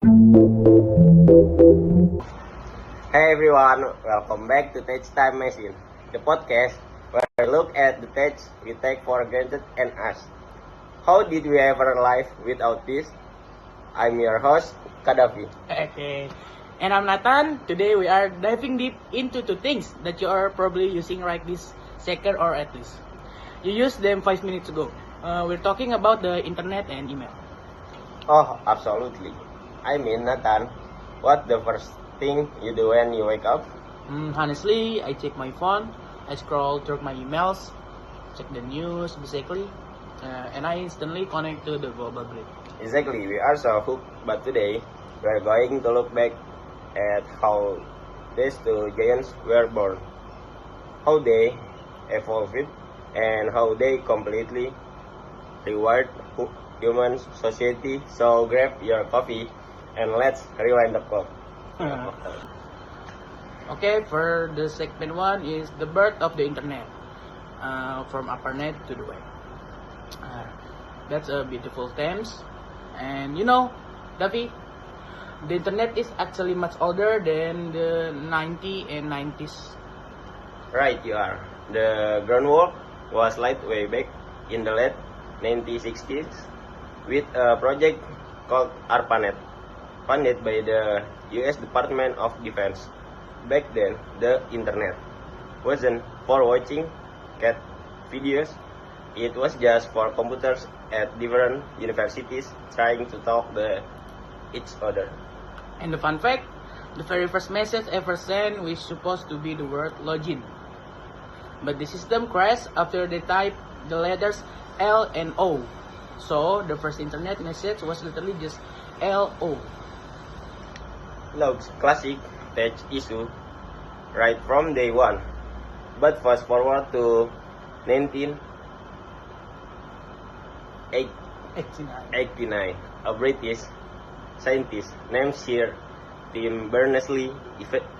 Hey everyone, welcome back to Tech Time Machine, the podcast where we look at the tech we take for granted and ask, how did we ever live without this? I'm your host, Kadafi. Okay. And I'm Nathan. Today we are diving deep into two things that you are probably using right this second, or at least you used them 5 minutes ago. We're talking about the internet and email. Oh, absolutely. I mean, Nathan, what the first thing you do when you wake up? Honestly, I check my phone, I scroll through my emails, check the news basically, and I instantly connect to the global grid. Exactly, we are so hooked, but today we are going to look back at how these two giants were born, how they evolved, and how they completely rewired human society. So grab your coffee and let's rewind the clock. Okay, for the segment one is the birth of the internet, from ARPANET to the web. That's a beautiful terms, and Davi, the internet is actually much older than the 90s and 90s. Right, you are. The groundwork was laid way back in the late 1960s with a project called ARPANET, funded by the US Department of Defense. Back then, the internet wasn't for watching cat videos, it was just for computers at different universities trying to talk to each other. And the fun fact, the very first message ever sent was supposed to be the word login. But the system crashed after they typed the letters L and O. So the first internet message was literally just LO. Logs classic tech issue right from day one. But fast forward to 1989, a British scientist named Sir Tim Berners-Lee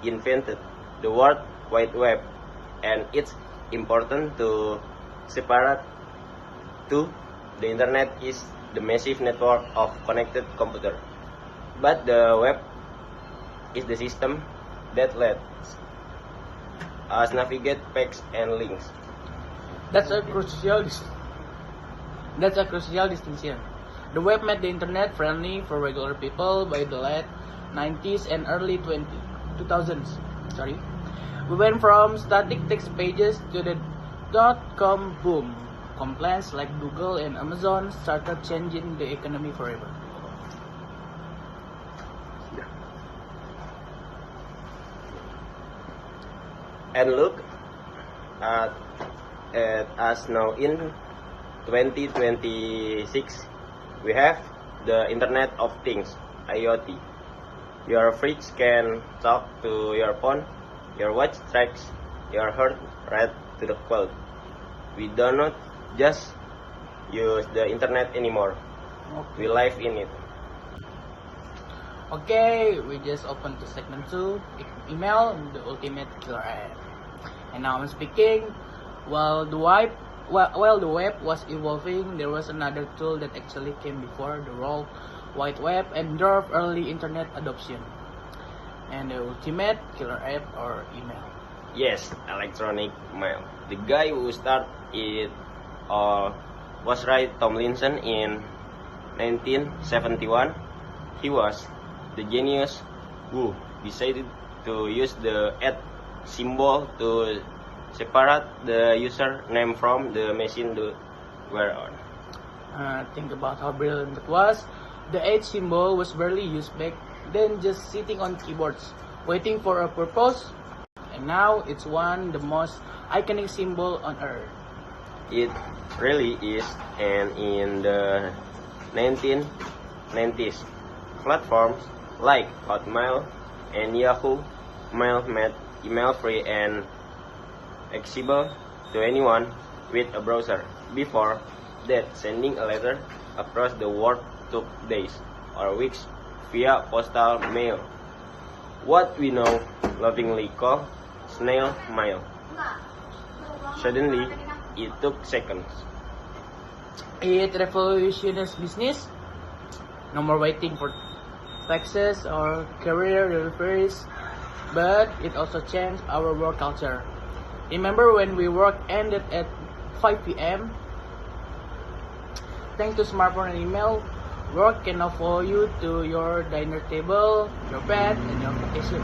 invented the World Wide Web, and it's important to separate two. The internet is the massive network of connected computers, but the web is the system that lets us navigate pages and links. That's a crucial distinction. The web made the internet friendly for regular people by the late 90s and early 2000s. We went from static text pages to the .com boom. Complaints like Google and Amazon started changing the economy forever. And look at us now in 2026. We have the Internet of Things, IoT. Your fridge can talk to your phone, your watch tracks your heart rate to the cloud. We do not just use the internet anymore, we live in it. Okay, we just opened to segment 2, email, the ultimate killer app. And now I'm speaking. While the web was evolving, there was another tool that actually came before the World Wide Web and drove early internet adoption. And the ultimate killer app, or email. Yes, electronic mail. The guy who started it all was Ray Tomlinson in 1971. He was the genius who decided to use the @ symbol to separate the user name from the machine they were on. Think about how brilliant it was. The @ symbol was barely used back then, just sitting on keyboards, waiting for a purpose. And now it's one the most iconic symbol on earth. It really is, and in the 1990s, platforms like Hotmail and Yahoo Mail made email free and accessible to anyone with a browser. Before that, sending a letter across the world took days or weeks via postal mail. What we now lovingly call snail mail. Suddenly, it took seconds. It revolutionized business. No more waiting for faxes or career deliveries, but it also changed our work culture. Remember when we work ended at 5 p.m.? Thanks to smartphone and email, work can now follow you to your dinner table, your bed, and your vacation.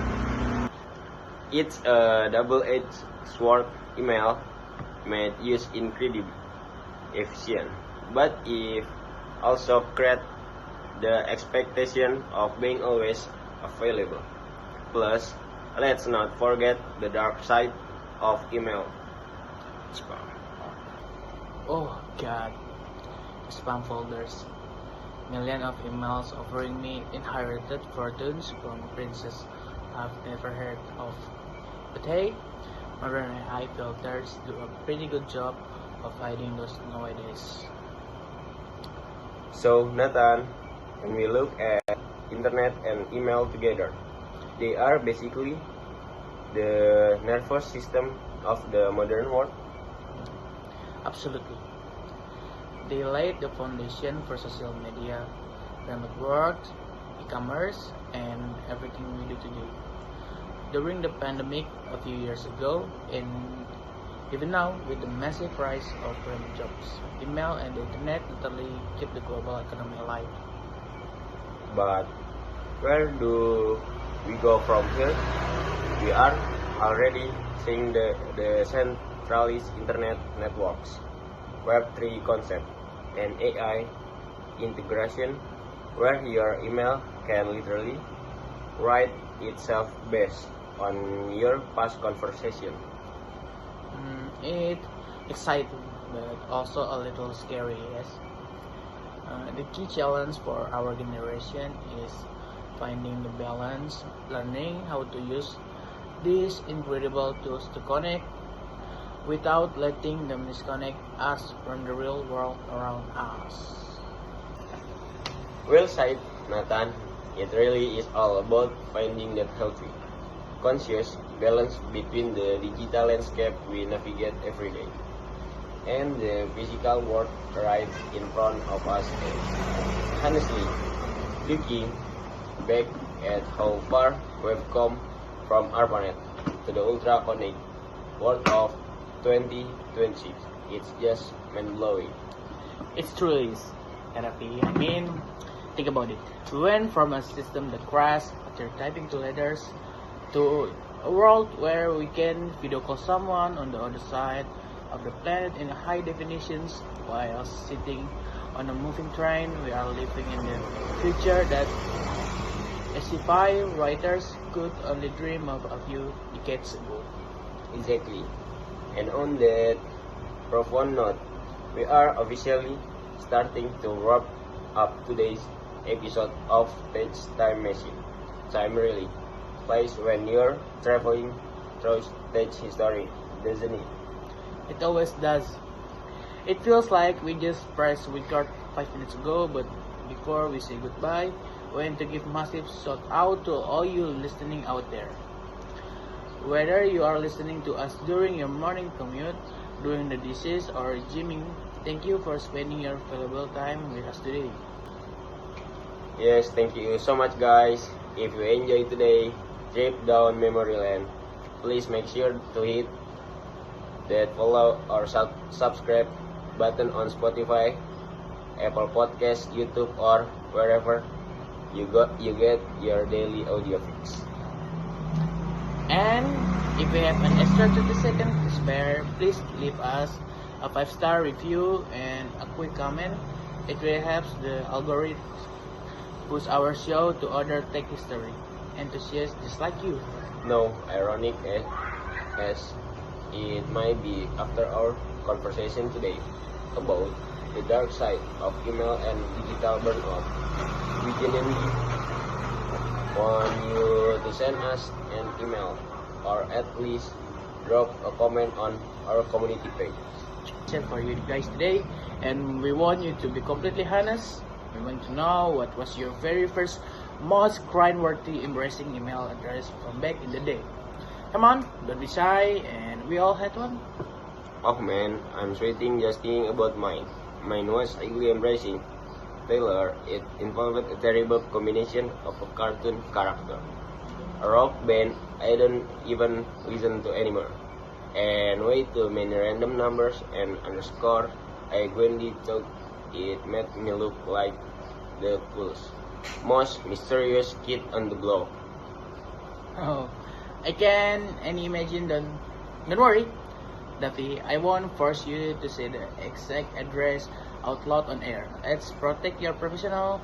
It's a double-edged sword. Email made use incredibly efficient, but it also create the expectation of being always available. Plus, let's not forget the dark side of email. Spam. Oh god, spam folders. Millions of emails offering me inherited fortunes from princes I've never heard of. But hey, modern AI filters do a pretty good job of hiding those nowadays. So, Nathan, when we look at internet and email together, they are basically the nervous system of the modern world. Absolutely. They laid the foundation for social media, remote work, e-commerce, and everything we do today. During the pandemic a few years ago, and even now with the massive rise of remote jobs, email and the internet literally keep the global economy alive. But where do we go from here? We are already seeing the centralized internet networks, Web3 concept, and AI integration, where your email can literally write itself based on your past conversation. It's exciting, but also a little scary, yes. The key challenge for our generation is finding the balance, learning how to use these incredible tools to connect without letting them disconnect us from the real world around us. Well said, Nathan. It really is all about finding that healthy, conscious balance between the digital landscape we navigate every day and the physical world right in front of us. And honestly, looking back at how far we've come from ARPANET to the ultra connected world of 2020, it's just mind-blowing. It's truly is therapy. I mean, think about it. We went from a system that crashed after typing two letters to a world where we can video call someone on the other side of the planet in high definitions while sitting on a moving train. We are living in the future that sci-fi writers could only dream of a few decades ago. Exactly. And on that profound note, we are officially starting to wrap up today's episode of Tech Time Machine. Time really flies when you're traveling through tech history, doesn't it? It always does. It feels like we just pressed record 5 minutes ago, but before we say goodbye, we want to give massive shout out to all you listening out there. Whether you are listening to us during your morning commute, doing the dishes, or gymming, thank you for spending your valuable time with us today. Yes, thank you so much, guys. If you enjoyed today trip down memory lane, please make sure to hit that follow or subscribe button on Spotify, Apple Podcasts, YouTube, or wherever you get your daily audio fix. And if you have an extra 30 seconds to spare, please leave us a 5-star review and a quick comment. It really helps the algorithm push our show to other tech history enthusiasts just like you. No, ironic as it might be after our conversation today about the dark side of email and digital burnout. We genuinely want you to send us an email or at least drop a comment on our community page. For you guys today, and we want you to be completely honest. We want to know what was your very first most cringeworthy embracing email address from back in the day. Come on, don't be shy, and we all had one. Oh man, I'm sweating just thinking about mine. Mine was really embracing. Taylor, it involved a terrible combination of a cartoon character, a rock band I don't even listen to anymore, and way too many random numbers and underscore. I Gwendy thought it made me look like the coolest, most mysterious kid on the block. Oh, I can imagine that. Don't worry, Duffy. I won't force you to say the exact address out loud on air. Let's protect your professional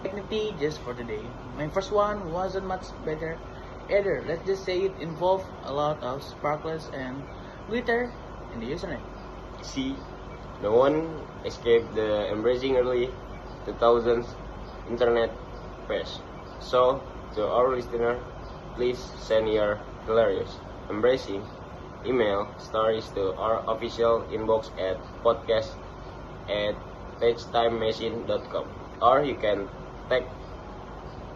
dignity just for today. My first one wasn't much better either. Let's just say it involved a lot of sparkles and glitter in the username. See, no one escaped the embracing early 2000s internet phase. So, to our listener, please send your hilarious, embracing email stories to our official inbox at podcast@pagetimemachine.com, or you can tag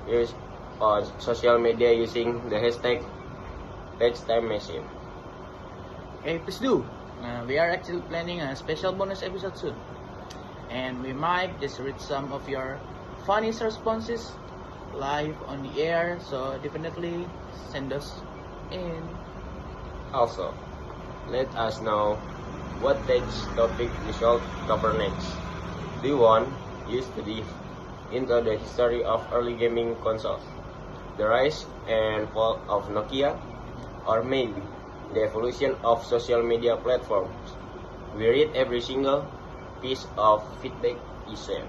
us on social media using the hashtag pagetimemachine. Okay, please do. We are actually planning a special bonus episode soon, and we might just read some of your funniest responses live on the air. So definitely send us in. Also, let us know what next topic we shall cover next. Do you want us to dive into the history of early gaming consoles, the rise and fall of Nokia, or maybe the evolution of social media platforms? We read every single piece of feedback you send.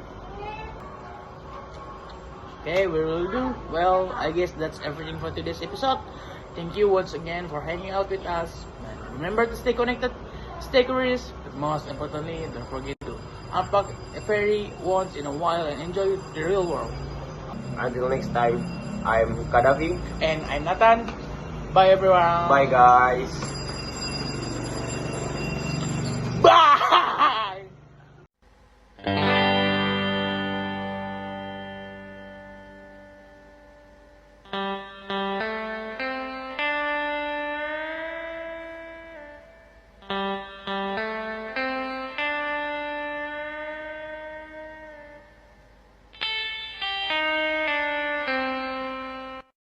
Okay, we will do. Well, I guess that's everything for today's episode. Thank you once again for hanging out with us. And remember to stay connected, stay curious, but most importantly, don't forget to unpack a fairy once in a while and enjoy the real world. Until next time, I'm Kadafi. And I'm Nathan. Bye everyone. Bye guys.